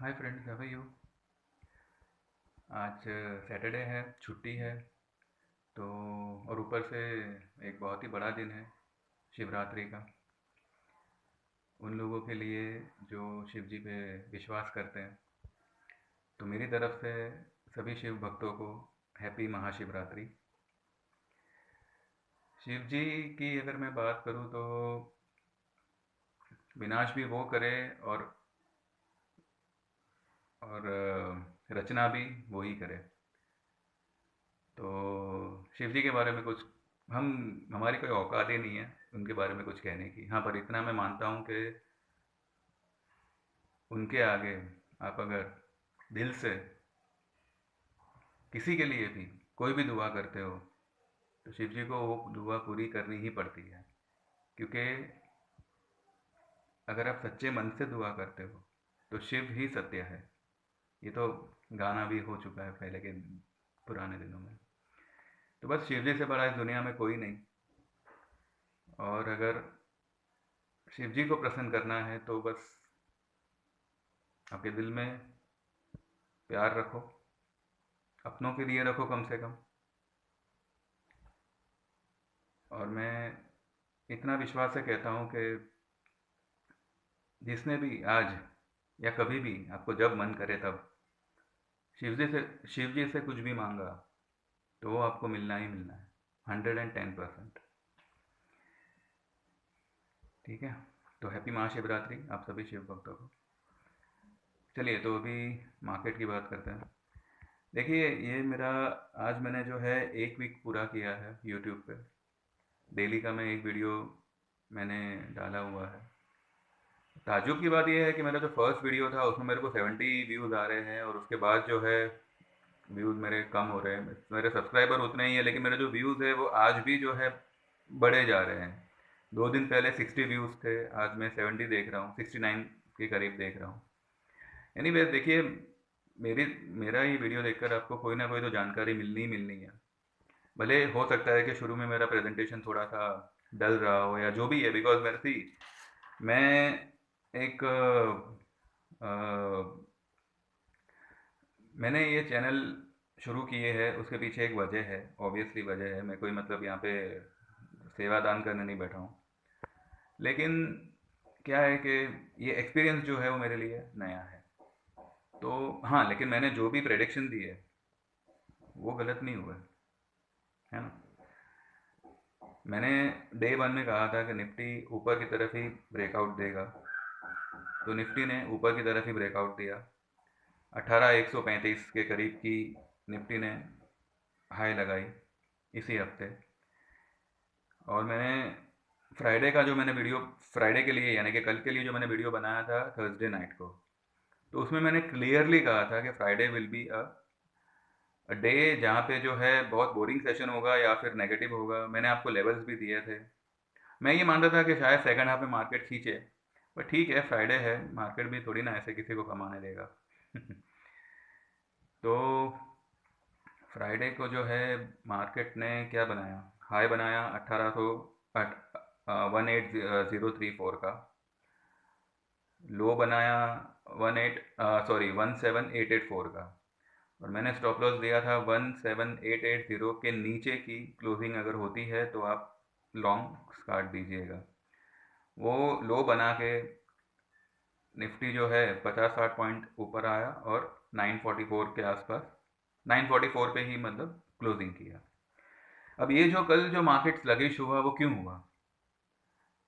Hi friends, how are you. आज Saturday है, छुट्टी है। तो और ऊपर से एक बहुत ही बड़ा दिन है, शिवरात्रि का। उन लोगों के लिए जो शिव जी पे विश्वास करते हैं, तो मेरी तरफ से सभी शिव भक्तों को हैप्पी महाशिवरात्रि। शिव जी की अगर मैं बात करूं तो विनाश भी वो करे और रचना भी वो ही करे। तो शिव जी के बारे में कुछ हम हमारी कोई औकात ही नहीं है उनके बारे में कुछ कहने की। हाँ, पर इतना मैं मानता हूँ कि उनके आगे आप अगर दिल से किसी के लिए भी कोई भी दुआ करते हो, तो शिव जी को वो दुआ पूरी करनी ही पड़ती है। क्योंकि अगर आप सच्चे मन से दुआ करते हो तो शिव ही सत्य है। ये तो गाना भी हो चुका है पहले के पुराने दिनों में। तो बस शिव जी से बड़ा इस दुनिया में कोई नहीं। और अगर शिव जी को प्रसन्न करना है तो बस आपके दिल में प्यार रखो, अपनों के लिए रखो कम से कम। और मैं इतना विश्वास से कहता हूँ कि जिसने भी आज या कभी भी आपको जब मन करे तब शिव जी से कुछ भी मांगा, तो वो आपको मिलना ही मिलना है, 110%। ठीक है। तो हैप्पी महाशिवरात्रि आप सभी शिव भक्तों को। चलिए, तो अभी मार्केट की बात करते हैं। देखिए, ये मेरा आज मैंने जो है 1 वीक पूरा किया है यूट्यूब पे। डेली का मैं एक वीडियो मैंने डाला हुआ है। ताज्जुब की बात यह है कि मेरा जो फर्स्ट वीडियो था उसमें मेरे को 70 व्यूज़ आ रहे हैं, और उसके बाद जो है व्यूज़ मेरे कम हो रहे हैं। मेरे सब्सक्राइबर उतने ही हैं, लेकिन मेरे जो व्यूज़ है वो आज भी जो है बढ़े जा रहे हैं। 2 दिन पहले 60 व्यूज़ थे, आज मैं 70 देख रहा हूँ, 69 के करीब देख रहा हूँ। एनीवेज, देखिए, मेरी मेरा ये वीडियो देखकर आपको कोई ना कोई तो जानकारी मिलनी ही मिलनी है। भले हो सकता है कि शुरू में मेरा प्रेजेंटेशन थोड़ा सा डल रहा हो या जो भी है, बिकॉज मेरे थी मैं एक मैंने ये चैनल शुरू किए है, उसके पीछे एक वजह है। ऑब्वियसली वजह है, मैं कोई मतलब यहाँ पे सेवादान करने नहीं बैठा हूँ। लेकिन क्या है कि ये एक्सपीरियंस जो है वो मेरे लिए नया है। तो हाँ, लेकिन मैंने जो भी प्रेडिक्शन दी है वो गलत नहीं हुआ है ना। मैंने डे वन में कहा था कि निफ्टी ऊपर की तरफ ही ब्रेकआउट देगा, तो निफ्टी ने ऊपर की तरफ ही ब्रेकआउट दिया। 18,135 के करीब की निफ्टी ने हाई लगाई इसी हफ्ते। और मैंने फ्राइडे का जो मैंने वीडियो, फ्राइडे के लिए यानी कि कल के लिए जो मैंने वीडियो बनाया था थर्सडे नाइट को, तो उसमें मैंने क्लियरली कहा था कि Friday will be a day जहाँ पे जो है बहुत बोरिंग सेशन होगा या फिर नेगेटिव होगा। मैंने आपको लेवल्स भी दिए थे। मैं ये मानता था कि शायद सेकंड हाफ में मार्केट खींचे, पर ठीक है, फ्राइडे है, मार्केट भी थोड़ी ना ऐसे किसी को कमाने देगा। तो फ्राइडे को जो है मार्केट ने क्या बनाया, हाई बनाया 1834 का। लो बनाया 17884 का। और मैंने स्टॉप लॉस दिया था 17880 के नीचे की क्लोजिंग अगर होती है तो आप लॉन्ग काट दीजिएगा। वो लो बना के निफ्टी जो है 50-60 पॉइंट ऊपर आया और 944 के आसपास, 944 पे ही मतलब क्लोजिंग किया। अब ये जो कल जो मार्केट स्लगिश हुआ वो क्यों हुआ?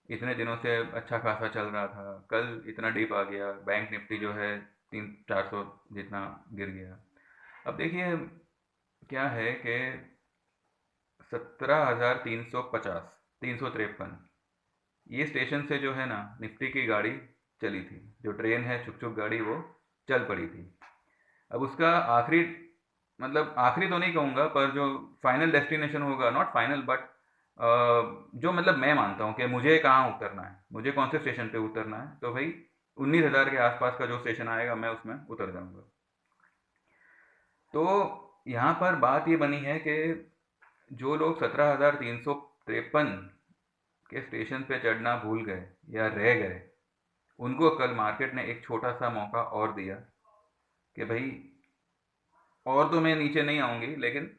इतने दिनों से अच्छा खासा चल रहा था, कल इतना डिप आ गया, बैंक निफ्टी जो है 300-400 जितना गिर गया। अब देखिए, क्या है कि 17,350, 353, ये स्टेशन से जो है ना निफ्टी की गाड़ी चली थी। जो ट्रेन है, छुक छुक गाड़ी, वो चल पड़ी थी। अब उसका आखिरी, मतलब आखिरी तो नहीं कहूँगा, पर जो फाइनल डेस्टिनेशन होगा, नॉट फाइनल बट जो मतलब मैं मानता हूँ कि मुझे कहाँ उतरना है, मुझे कौन से स्टेशन पे उतरना है, तो भाई 19,000 के आसपास का जो स्टेशन आएगा मैं उसमें उतर जाऊँगा। तो यहाँ पर बात ये बनी है कि जो लोग 17,353 के स्टेशन पे चढ़ना भूल गए या रह गए, उनको कल मार्केट ने एक छोटा सा मौका और दिया। कि भाई और तो मैं नीचे नहीं आऊँगी, लेकिन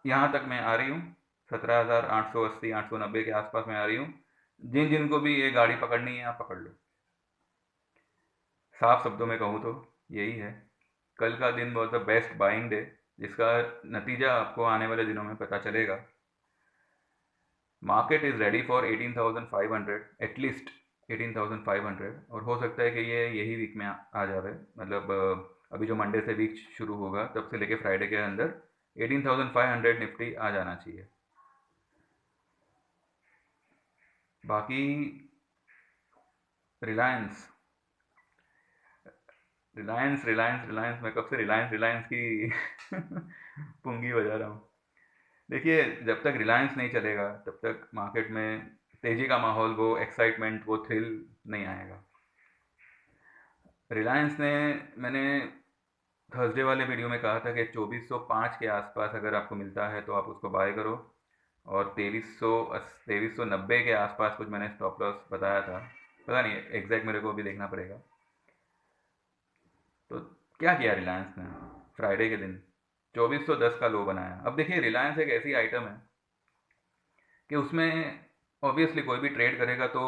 यहाँ तक मैं आ रही हूँ, 17,880 890 के आसपास मैं आ रही हूँ। जिन जिनको भी ये गाड़ी पकड़नी है आप पकड़ लो। साफ शब्दों में कहूँ तो यही है। कल का दिन was the best buying day, जिसका नतीजा आपको आने वाले दिनों में पता चलेगा। Market is ready for 18,500, at least 18,500, और हो सकता है कि ये यही वीक में आ जाए। मतलब अभी जो मंडे से वीक शुरू होगा तब से लेके फ्राइडे के अंदर 18,500 निफ्टी आ जाना चाहिए। बाकी रिलायंस रिलायंस रिलायंस रिलायंस मैं कब से रिलायंस रिलायंस की पुंगी बजा रहा हूँ। देखिए, जब तक रिलायंस नहीं चलेगा तब तक मार्केट में तेज़ी का माहौल, वो एक्साइटमेंट, वो थ्रिल नहीं आएगा। रिलायंस ने, मैंने थर्सडे वाले वीडियो में कहा था कि 2405 के आसपास अगर आपको मिलता है तो आप उसको बाय करो, और 2390 के आसपास कुछ मैंने स्टॉप लॉस बताया था। पता नहीं एग्जैक्ट, मेरे को अभी देखना पड़ेगा। तो क्या किया रिलायंस ने फ्राइडे के दिन? 2410 का लो बनाया। अब देखिए, रिलायंस एक ऐसी आइटम है कि उसमें ऑब्वियसली कोई भी ट्रेड करेगा तो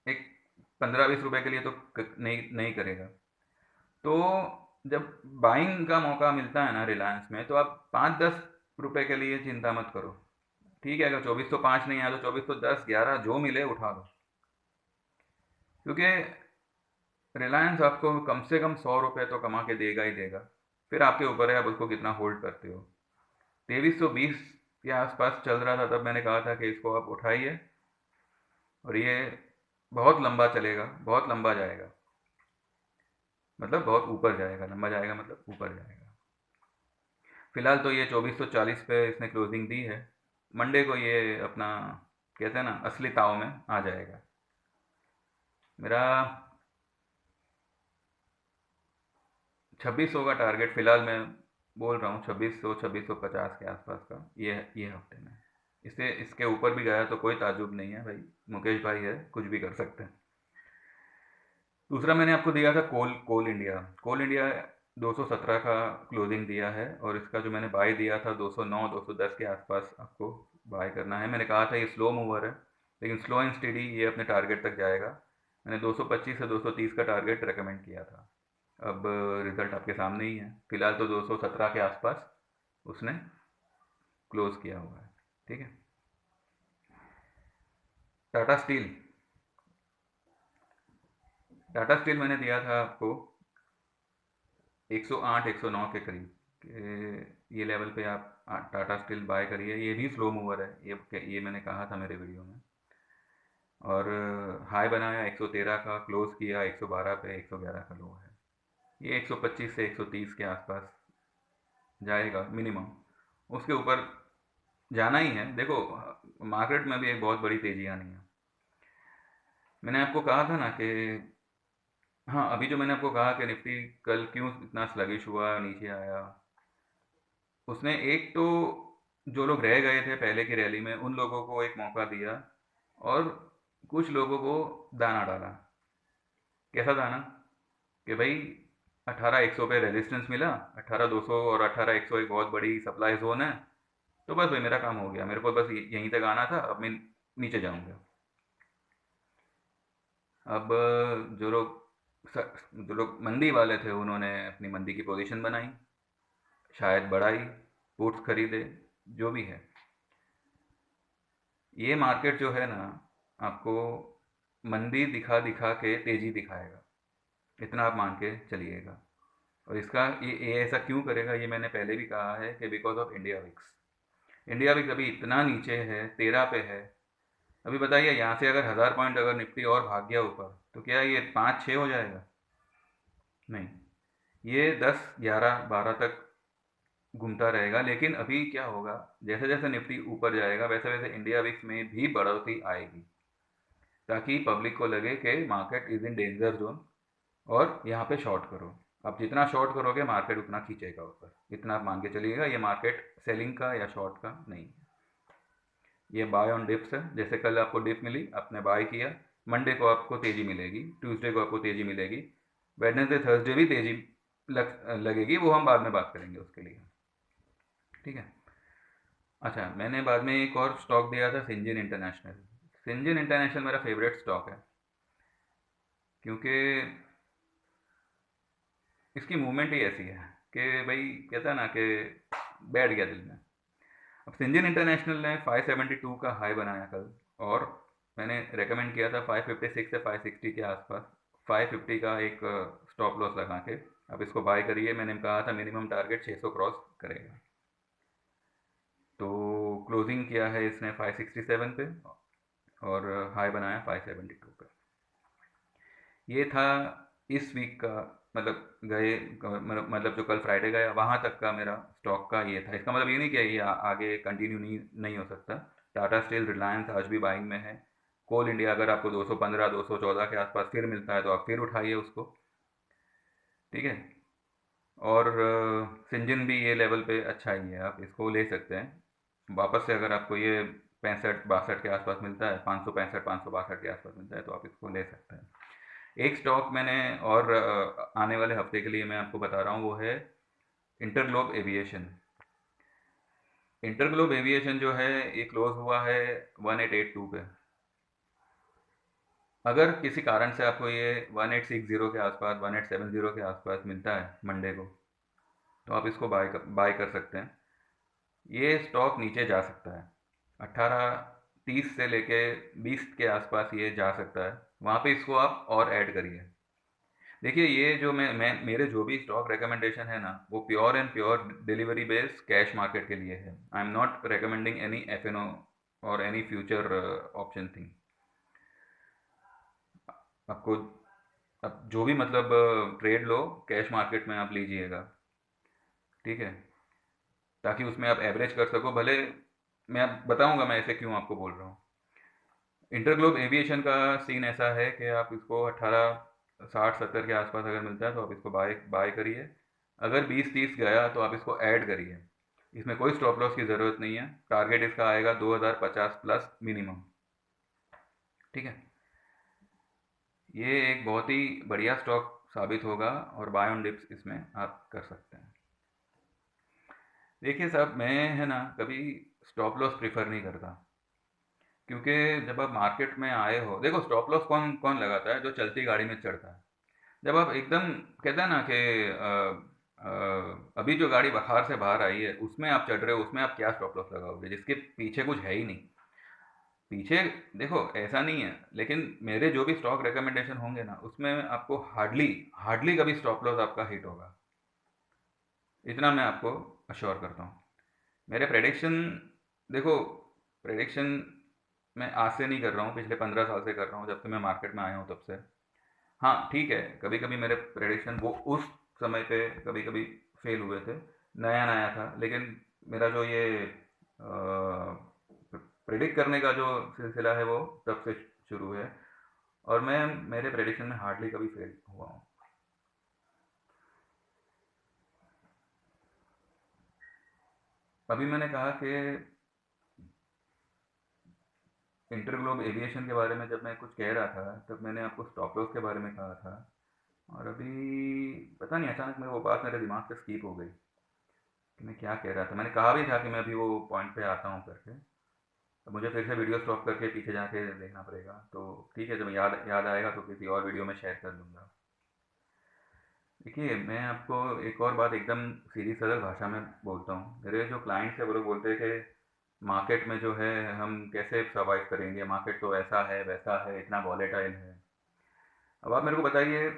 एक 15-20 रुपए के लिए तो नहीं नहीं करेगा। तो जब बाइंग का मौका मिलता है ना रिलायंस में, तो आप 5-10 रुपए के लिए चिंता मत करो। ठीक है, अगर 2405 नहीं आया तो 2410 11 जो मिले उठा लो, क्योंकि रिलायंस आपको कम से कम 100 रुपये तो कमा के देगा ही देगा। फिर आपके ऊपर है आप उसको कितना होल्ड करते हो। 2320 के आसपास चल रहा था, तब मैंने कहा था कि इसको आप उठाइए, और ये बहुत लंबा चलेगा, बहुत लंबा जाएगा। मतलब बहुत ऊपर जाएगा, लंबा जाएगा मतलब ऊपर जाएगा। फिलहाल तो ये 2440 पे इसने क्लोजिंग दी है। मंडे को ये अपना, कहते हैं ना, असली ताव में आ जाएगा। मेरा 2600 का टारगेट फिलहाल मैं बोल रहा हूँ, 2600 2650 के आसपास का, ये हफ्ते में। इससे इसके ऊपर भी गया तो कोई ताजुब नहीं है भाई, मुकेश भाई है, कुछ भी कर सकते हैं। दूसरा मैंने आपको दिया था कोल इंडिया 217 का क्लोजिंग दिया है, और इसका जो मैंने बाय दिया था 209 210 के आसपास आपको बाय करना है। मैंने कहा था ये स्लो मूवर है, लेकिन स्लो एंड स्टेडी ये अपने टारगेट तक जाएगा। मैंने 225 से 230 का टारगेट रेकमेंड किया था। अब रिजल्ट आपके सामने ही है। फिलहाल तो 217 के आसपास उसने क्लोज किया हुआ है। ठीक है। टाटा स्टील टाटा स्टील मैंने दिया था आपको 108 109 के करीब ये लेवल पे आप टाटा स्टील बाय करिए। ये भी स्लो मूवर है, ये मैंने कहा था मेरे वीडियो में। और हाई बनाया 113 का, क्लोज किया 112 पे, 111 का लो है। ये 125 से 130 के आसपास जाएगा मिनिमम, उसके ऊपर जाना ही है। देखो, मार्केट में भी एक बहुत बड़ी तेजी आनी है। मैंने आपको कहा था ना कि, हाँ, अभी जो मैंने आपको कहा कि निफ्टी कल क्यों इतना स्लगिश हुआ, नीचे आया, उसने एक तो जो लोग रह गए थे पहले की रैली में उन लोगों को एक मौका दिया, और कुछ लोगों को दाना डाला। कैसा दाना? कि भाई 18,100 पे रेजिस्टेंस मिला, 18,200 और 18,100 एक बहुत बड़ी सप्लाई जोन है, तो बस भाई मेरा काम हो गया, मेरे को बस यहीं तक आना था, अब मैं नीचे जाऊंगा। अब जो लोग मंदी वाले थे उन्होंने अपनी मंदी की पोजीशन बनाई, शायद बढ़ाई, पुट्स खरीदे, जो भी है। ये मार्केट जो है ना, आपको मंदी दिखा दिखा के तेजी दिखाएगा, इतना आप मान के चलिएगा। और इसका ये ऐसा क्यों करेगा, ये मैंने पहले भी कहा है कि बिकॉज ऑफ इंडिया विक्स अभी इतना नीचे है, 13 पे है। अभी बताइए, यहाँ से अगर 1000 पॉइंट अगर निफ्टी और भाग गया ऊपर, तो क्या ये 5-6 हो जाएगा? नहीं, ये 10 11 12 तक घूमता रहेगा। लेकिन अभी क्या होगा, जैसे जैसे निफ्टी ऊपर जाएगा वैसे वैसे इंडिया विक्स में भी बढ़ोतरी आएगी, ताकि पब्लिक को लगे कि market is in danger zone, और यहाँ पे शॉर्ट करो। आप जितना शॉर्ट करोगे मार्केट उतना खींचेगा ऊपर, इतना आप मान के चलिएगा। ये मार्केट सेलिंग का या शॉर्ट का नहीं है, ये बाय ऑन डिप्स है। जैसे कल आपको डिप मिली, आपने बाय किया, मंडे को आपको तेज़ी मिलेगी, ट्यूसडे को आपको तेज़ी मिलेगी, वेडनेसडे थर्सडे भी तेज़ी लगेगी, वो हम बाद में बात करेंगे उसके लिए, ठीक है। अच्छा, मैंने बाद में एक और स्टॉक दिया था, सिंजिन इंटरनेशनल। सिंजिन इंटरनेशनल मेरा फेवरेट स्टॉक है, क्योंकि इसकी मूवमेंट ही ऐसी है कि भाई, कहता है ना कि बैठ गया दिल में। अब सिंजिन इंटरनेशनल ने 572 का हाई बनाया कल, और मैंने रेकमेंड किया था 556 से 560 के आसपास 550 का एक स्टॉप लॉस लगा के अब इसको बाय करिए। मैंने कहा था मिनिमम टारगेट 600 क्रॉस करेगा, तो क्लोजिंग किया है इसने 567 पे, और हाई बनाया 572 पे। ये था इस वीक का, मतलब गए, मतलब जो कल फ्राइडे गया वहाँ तक का मेरा स्टॉक का ये था। इसका मतलब ये नहीं कि ये आगे कंटिन्यू नहीं हो सकता। टाटा स्टील, रिलायंस आज भी बाइंग में है। कोल इंडिया अगर आपको 215 214 के आसपास फिर मिलता है तो आप फिर उठाइए उसको, ठीक है। और सिंजिन भी ये लेवल पे अच्छा ही है, आप इसको ले सकते हैं वापस से। अगर आपको ये 65 62 के आसपास मिलता है, 565 562 के आसपास मिलता है, तो आप इसको ले सकते हैं। एक स्टॉक मैंने और आने वाले हफ्ते के लिए मैं आपको बता रहा हूँ, वो है इंटरग्लोब एविएशन। इंटरग्लोब एविएशन जो है ये क्लोज हुआ है 1882 पे। अगर किसी कारण से आपको ये 1860 के आसपास, 1870 के आसपास मिलता है मंडे को, तो आप इसको बाय कर सकते हैं। ये स्टॉक नीचे जा सकता है 1830 से लेके 20 के आसपास ये जा सकता है, वहाँ पे इसको आप और ऐड करिए। देखिए, ये जो मैं मेरे जो भी स्टॉक रिकमेंडेशन है ना, वो pure and pure delivery based cash market के लिए है। I am not recommending any FNO और एनी फ्यूचर ऑप्शन थिंग। आपको अब जो भी मतलब ट्रेड लो कैश मार्केट में आप लीजिएगा, ठीक है, ताकि उसमें आप एवरेज कर सको। भले मैं अब बताऊंगा मैं ऐसे क्यों आपको बोल रहा हूँ। इंटरग्लोब एविएशन का सीन ऐसा है कि आप इसको 1860 70 के आसपास अगर मिलता है तो आप इसको बाय बाय करिए। अगर 20 30 गया तो आप इसको ऐड करिए। इसमें कोई स्टॉप लॉस की ज़रूरत नहीं है। टारगेट इसका आएगा 2050 प्लस मिनिमम, ठीक है। ये एक बहुत ही बढ़िया स्टॉक साबित होगा, और बाय ऑन डिप्स इसमें आप कर सकते हैं। देखिए साहब, मैं है ना कभी स्टॉप लॉस प्रीफर नहीं करता, क्योंकि जब आप मार्केट में आए हो, देखो स्टॉप लॉस कौन कौन लगाता है? जो चलती गाड़ी में चढ़ता है। जब आप एकदम, कहते हैं ना कि अभी जो गाड़ी बखार से बाहर आई है उसमें आप चढ़ रहे हो, उसमें आप क्या स्टॉप लॉस लगाओगे जिसके पीछे कुछ है ही नहीं? पीछे देखो ऐसा नहीं है, लेकिन मेरे जो भी स्टॉक रिकमेंडेशन होंगे ना, उसमें आपको हार्डली हार्डली कभी स्टॉप लॉस आपका हिट होगा, इतना मैं आपको अश्योर करता हूँ। मेरे प्रेडिक्शन, देखो, प्रेडिक्शन मैं आज से नहीं कर रहा हूँ, पिछले 15 साल से कर रहा हूँ, जब से मैं मार्केट में आया हूँ तब से। हाँ ठीक है, कभी कभी मेरे प्रेडिक्शन वो उस समय पे कभी कभी फेल हुए थे, नया नया था, लेकिन मेरा जो ये प्रेडिक्ट करने का जो सिलसिला है वो तब से शुरू है, और मैं मेरे प्रेडिक्शन में हार्डली कभी फेल हुआ हूँ। अभी मैंने कहा कि इंटरग्लोब एविएशन के बारे में जब मैं कुछ कह रहा था, तब मैंने आपको स्टॉप लॉस के बारे में कहा था, और अभी पता नहीं अचानक में वो बात मेरे दिमाग से स्कीप हो गई कि मैं क्या कह रहा था। मैंने कहा भी था कि मैं अभी वो पॉइंट पे आता हूँ करके, तो मुझे फिर से वीडियो स्टॉप करके पीछे जाके देखना पड़ेगा। तो ठीक है, जब याद याद आएगा तो किसी और वीडियो में शेयर कर दूंगा। देखिए, मैं आपको एक और बात एकदम सीधी सरल भाषा में बोलता हूँ। मेरे जो क्लाइंट्स हैं वो लोग बोलते हैं कि मार्केट में जो है हम कैसे सर्वाइव करेंगे, मार्केट तो ऐसा है वैसा है, इतना वॉलेटाइल है। अब आप मेरे को बताइए,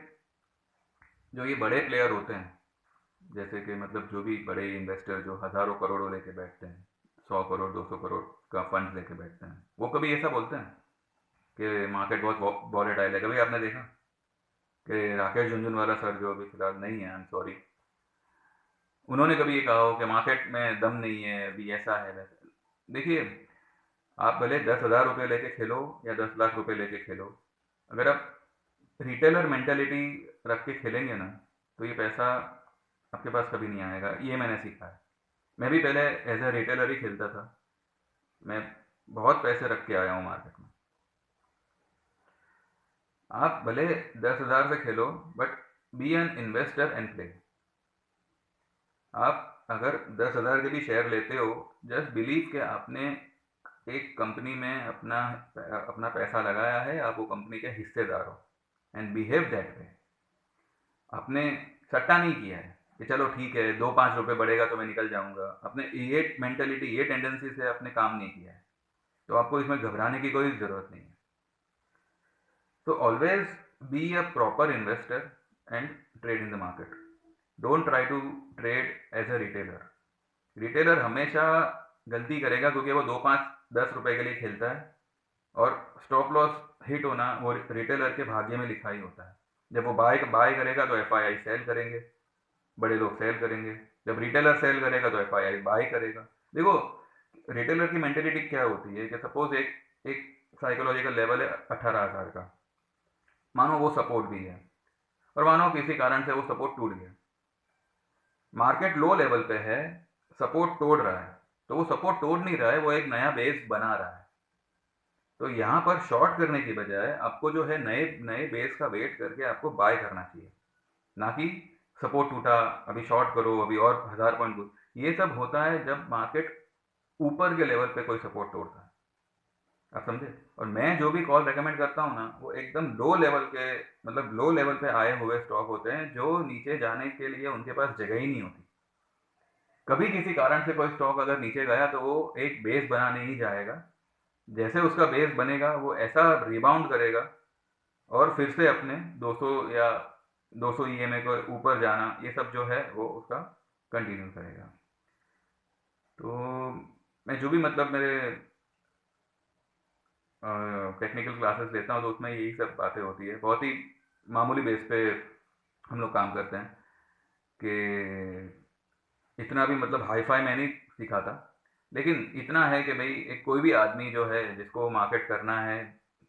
जो ये बड़े प्लेयर होते हैं, जैसे कि मतलब जो भी बड़े इन्वेस्टर जो हज़ारों करोड़ों लेके बैठते हैं, 100 करोड़ 200 करोड़ का फंड लेके बैठते हैं, वो कभी ऐसा बोलते हैं कि मार्केट बहुत वॉलेटाइल है? कभी आपने देखा कि राकेश झुनझुनवाला सर, जो अभी फिलहाल नहीं है, आई एम सॉरी, उन्होंने कभी ये कहा हो कि मार्केट में दम नहीं है, अभी ऐसा है वैसा? देखिए, आप भले 10,000 रुपये लेके खेलो या 10 लाख रुपये लेके खेलो, अगर आप रिटेलर मेंटेलिटी रख के खेलेंगे ना, तो ये पैसा आपके पास कभी नहीं आएगा। ये मैंने सीखा है। मैं भी पहले एज ए रिटेलर ही खेलता था। मैं बहुत पैसे रख के आया हूँ मार्केट में। आप भले 10,000 से खेलो, but be an investor and play. आप अगर 10,000 के भी शेयर लेते हो, जस्ट बिलीव कि आपने एक कंपनी में अपना अपना पैसा लगाया है, आप वो कंपनी के हिस्सेदार हो, एंड बिहेव दैट वे। आपने सट्टा नहीं किया है कि चलो ठीक है 2-5 रुपए बढ़ेगा तो मैं निकल जाऊंगा। अपने ये मेंटेलिटी, ये टेंडेंसी से आपने काम नहीं किया है, तो आपको इसमें घबराने की कोई ज़रूरत नहीं है। तो always be a proper investor and trade in the market. Don't try to trade as a retailer. Retailer हमेशा गलती करेगा क्योंकि वो 2-5-10 रुपए के लिए खेलता है, और स्टॉप लॉस हिट होना वो रिटेलर के भाग्य में लिखा ही होता है। जब वो बाय बाय करेगा तो एफआईआई सेल करेंगे, बड़े लोग सेल करेंगे। जब रिटेलर सेल करेगा तो एफआईआई बाय करेगा। देखो, रिटेलर की मेंटेलिटी क्या होती है कि सपोज एक एक साइकोलॉजिकल लेवल है 18,000 का, मानो वो सपोर्ट भी है, और मानो किसी कारण से वो सपोर्ट टूट गया, मार्केट लो लेवल पे है, सपोर्ट तोड़ रहा है, तो वो सपोर्ट तोड़ नहीं रहा है, वो एक नया बेस बना रहा है। तो यहाँ पर शॉर्ट करने की बजाय आपको जो है नए नए बेस का वेट करके आपको बाय करना चाहिए, ना कि सपोर्ट टूटा अभी शॉर्ट करो, अभी और 1,000 पॉइंट। ये सब होता है जब मार्केट ऊपर के लेवल पे कोई सपोर्ट तोड़ता है। आप समझे? और मैं जो भी कॉल रेकमेंड करता हूँ ना, वो एकदम लो लेवल के, मतलब लो लेवल पे आए हुए स्टॉक होते हैं जो नीचे जाने के लिए उनके पास जगह ही नहीं होती। कभी किसी कारण से कोई स्टॉक अगर नीचे गया तो वो एक बेस बनाने ही जाएगा। जैसे उसका बेस बनेगा वो ऐसा रिबाउंड करेगा, और फिर से अपने 200 या 200 ईएमए को ऊपर जाना, ये सब जो है वो उसका कंटिन्यू करेगा। तो मैं जो भी मतलब मेरे टेक्निकल क्लासेस लेता हूँ तो उसमें यही सब बातें होती है। बहुत ही मामूली बेस पे हम लोग काम करते हैं कि इतना भी मतलब हाई फाई मैं नहीं सीखा था, लेकिन इतना है कि भाई एक कोई भी आदमी जो है जिसको मार्केट करना है,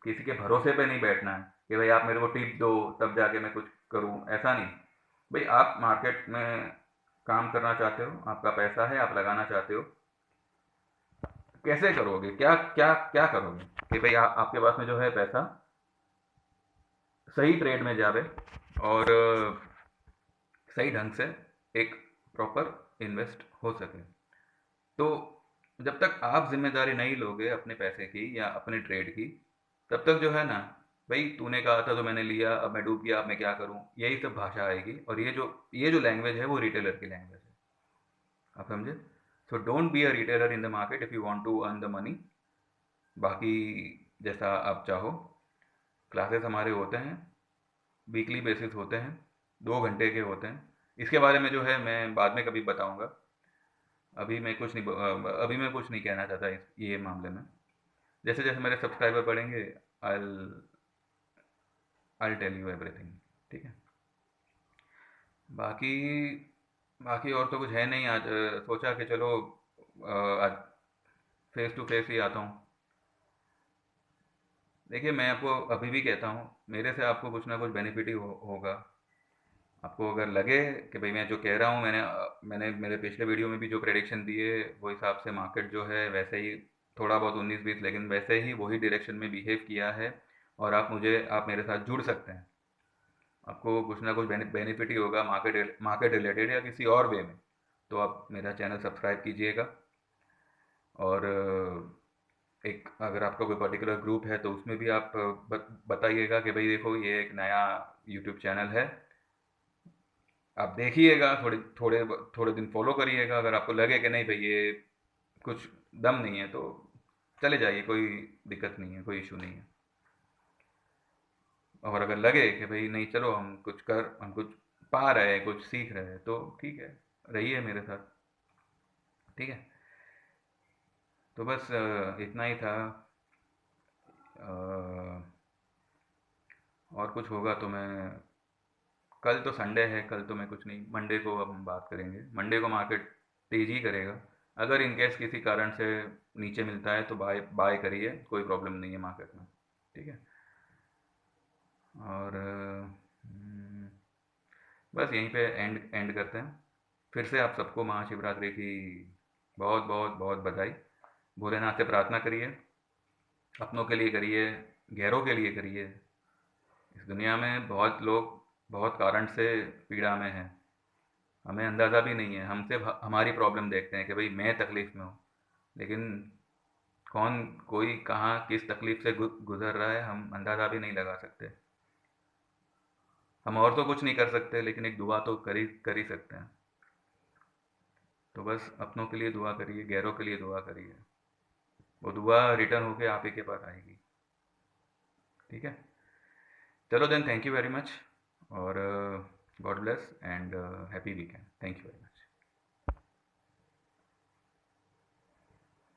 किसी के भरोसे पे नहीं बैठना है कि भाई आप मेरे को टिप दो तब जाके मैं कुछ करूं, ऐसा नहीं। भाई आप मार्केट में काम करना चाहते हो, आपका पैसा है, आप लगाना चाहते हो, कैसे करोगे, क्या क्या क्या करोगे कि भाई आपके पास में जो है पैसा सही ट्रेड में जावे, और सही ढंग से एक प्रॉपर इन्वेस्ट हो सके। तो जब तक आप जिम्मेदारी नहीं लोगे अपने पैसे की या अपने ट्रेड की, तब तक जो है ना, भाई तूने कहा था तो मैंने लिया, अब मैं डूब गया, अब मैं क्या करूं, यही सब भाषा आएगी। और ये जो लैंग्वेज है वो रिटेलर की लैंग्वेज है। आप समझे? So don't be a retailer in the market if you want to earn the money. बाकी जैसा आप चाहो, क्लासेस हमारे होते हैं, वीकली बेसिस होते हैं, 2 घंटे के होते हैं। इसके बारे में जो है मैं बाद में कभी बताऊंगा। अभी मैं कुछ नहीं कहना चाहता ये मामले में। जैसे जैसे मेरे सब्सक्राइबर बढ़ेंगे, आई आई टेल यू एवरीथिंग। ठीक है? बाकी बाकी और तो कुछ है नहीं। आज सोचा कि चलो आज फेस टू फेस ही आता हूँ। देखिए, मैं आपको अभी भी कहता हूँ, मेरे से आपको कुछ ना कुछ बेनिफिट ही होगा। आपको अगर लगे कि भाई मैं जो कह रहा हूँ, मैंने मेरे पिछले वीडियो में भी जो प्रेडिक्शन दिए वो हिसाब से मार्केट जो है वैसे ही, थोड़ा बहुत 19-20, लेकिन वैसे ही वही डायरेक्शन में बिहेव किया है, और आप मेरे साथ जुड़ सकते हैं। आपको कुछ ना कुछ बेनिफिट ही होगा मार्केट मार्केट रिलेटेड या किसी और वे में। तो आप मेरा चैनल सब्सक्राइब कीजिएगा, और एक अगर आपका कोई पर्टिकुलर ग्रुप है तो उसमें भी आप बताइएगा कि भाई देखो ये एक नया यूट्यूब चैनल है, आप देखिएगा, थोड़े थोड़े थोड़े दिन फॉलो करिएगा। अगर आपको लगे कि नहीं भाई ये कुछ दम नहीं है तो चले जाइए, कोई दिक्कत नहीं है, कोई इशू नहीं है। और अगर लगे कि भाई नहीं चलो हम कुछ पा रहे हैं, कुछ सीख रहे हैं, तो ठीक है, रहिए मेरे साथ। ठीक है? तो बस इतना ही था। अ, और कुछ होगा तो मैं, कल तो संडे है, कल तो मैं कुछ नहीं, मंडे को अब हम बात करेंगे। मंडे को मार्केट तेज़ी करेगा। अगर इन केस किसी कारण से नीचे मिलता है तो बाय बाय करिए, कोई प्रॉब्लम नहीं है मार्केट में। ठीक है? और बस यहीं पे एंड एंड करते हैं। फिर से आप सबको महाशिवरात्रि की बहुत बहुत बहुत बधाई। भोलेनाथ से प्रार्थना करिए, अपनों के लिए करिए, गैरों के लिए करिए। इस दुनिया में बहुत लोग बहुत कारण से पीड़ा में है, हमें अंदाज़ा भी नहीं है, हमसे हमारी प्रॉब्लम देखते हैं कि भाई मैं तकलीफ़ में हूँ, लेकिन कौन कोई कहाँ किस तकलीफ़ से गुज़र रहा है हम अंदाज़ा भी नहीं लगा सकते। हम और तो कुछ नहीं कर सकते, लेकिन एक दुआ तो कर ही सकते हैं। तो बस अपनों के लिए दुआ करिए, गैरों के लिए दुआ करिए, वो दुआ रिटर्न होके आप ही के पास आएगी। ठीक है, चलो then, thank you very much, और god bless and happy weekend. Thank you very much.